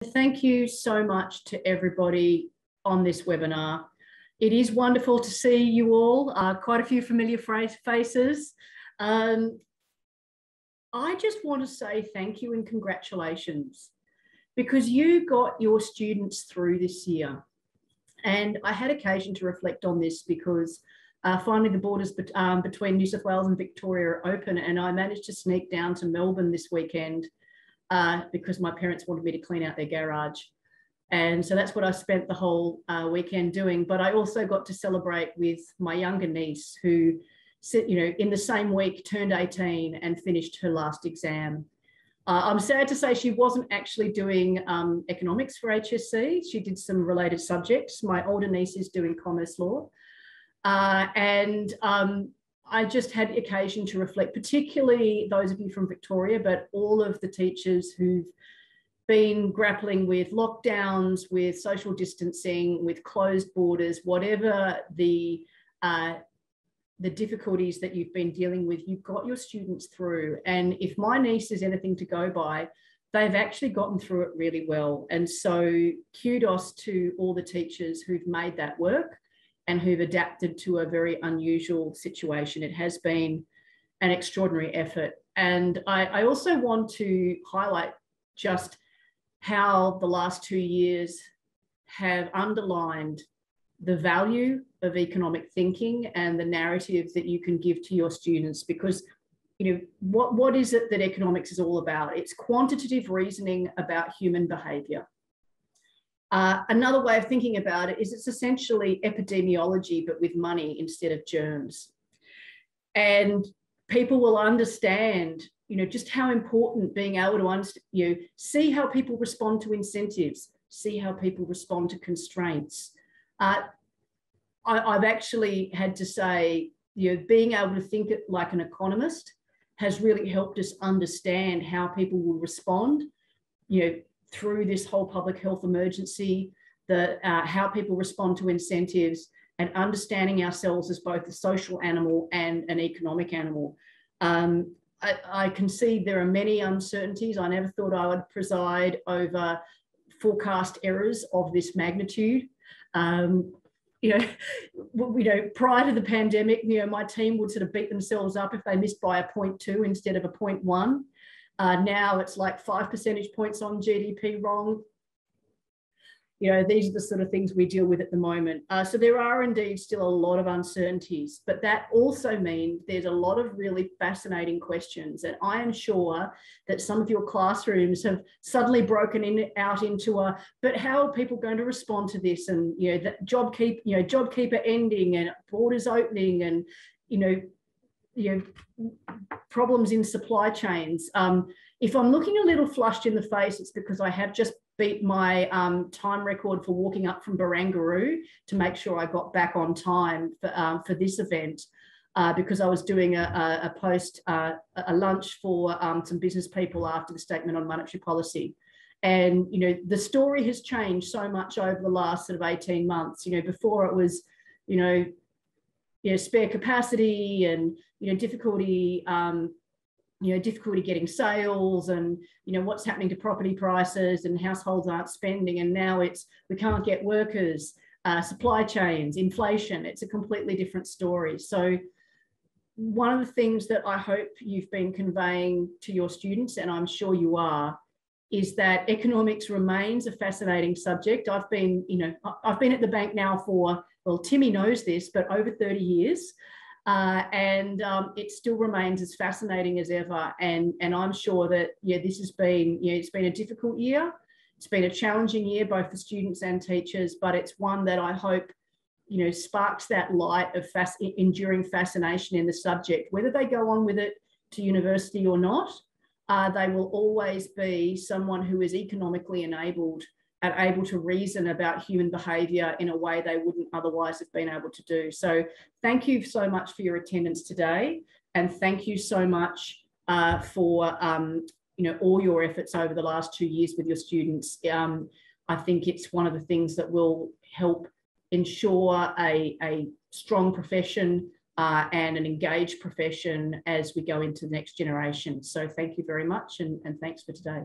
Thank you so much to everybody on this webinar. It is wonderful to see you all, quite a few familiar faces. I just want to say thank you and congratulations, because you got your students through this year. And I had occasion to reflect on this because finally the borders between New South Wales and Victoria are open, and I managed to sneak down to Melbourne this weekend because my parents wanted me to clean out their garage. And so that's what I spent the whole weekend doing. But I also got to celebrate with my younger niece, who, in the same week turned 18 and finished her last exam. I'm sad to say she wasn't actually doing economics for HSC. She did some related subjects. My older niece is doing commerce law. I just had occasion to reflect, particularly those of you from Victoria, but all of the teachers who've been grappling with lockdowns, with social distancing, with closed borders, whatever the difficulties that you've been dealing with, you've got your students through. And if my niece is anything to go by, they've actually gotten through it really well. And so kudos to all the teachers who've made that work and who've adapted to a very unusual situation. It has been an extraordinary effort. And I also want to highlight just how the last 2 years have underlined the value of economic thinking and the narrative that you can give to your students. Because, what is it that economics is all about? It's quantitative reasoning about human behaviour. Another way of thinking about it is it's essentially epidemiology, but with money instead of germs. And people will understand, just how important being able to see how people respond to incentives, see how people respond to constraints. I've actually had to say, being able to think it like an economist has really helped us understand how people will respond, through this whole public health emergency, how people respond to incentives, and understanding ourselves as both a social animal and an economic animal. I can see there are many uncertainties. I never thought I would preside over forecast errors of this magnitude. Prior to the pandemic, my team would sort of beat themselves up if they missed by a 0.2 instead of a 0.1. Now it's like 5 percentage points on GDP wrong. These are the sort of things we deal with at the moment. So there are indeed still a lot of uncertainties, but that also means there's a lot of really fascinating questions. And I am sure that some of your classrooms have suddenly broken out into but how are people going to respond to this? And, that JobKeeper ending and borders opening and, problems in supply chains. If I'm looking a little flushed in the face, it's because I have just beat my time record for walking up from Barangaroo to make sure I got back on time for this event, because I was doing a lunch for some business people after the statement on monetary policy. And, the story has changed so much over the last sort of 18 months. Before it was, spare capacity and, difficulty, difficulty getting sales and, what's happening to property prices and households aren't spending. And now it's, we can't get workers, supply chains, inflation. It's a completely different story. So one of the things that I hope you've been conveying to your students, and I'm sure you are, is that economics remains a fascinating subject. I've been at the bank now for, well, Timmy knows this, but over 30 years. It still remains as fascinating as ever. And I'm sure that, this has been, it's been a difficult year. It's been a challenging year, both for students and teachers, but it's one that I hope, sparks that light of enduring fascination in the subject. Whether they go on with it to university or not, they will always be someone who is economically enabled and able to reason about human behaviour in a way they wouldn't otherwise have been able to do. So thank you so much for your attendance today. And thank you so much for all your efforts over the last 2 years with your students. I think it's one of the things that will help ensure a strong profession and an engaged profession as we go into the next generation. So thank you very much, and thanks for today.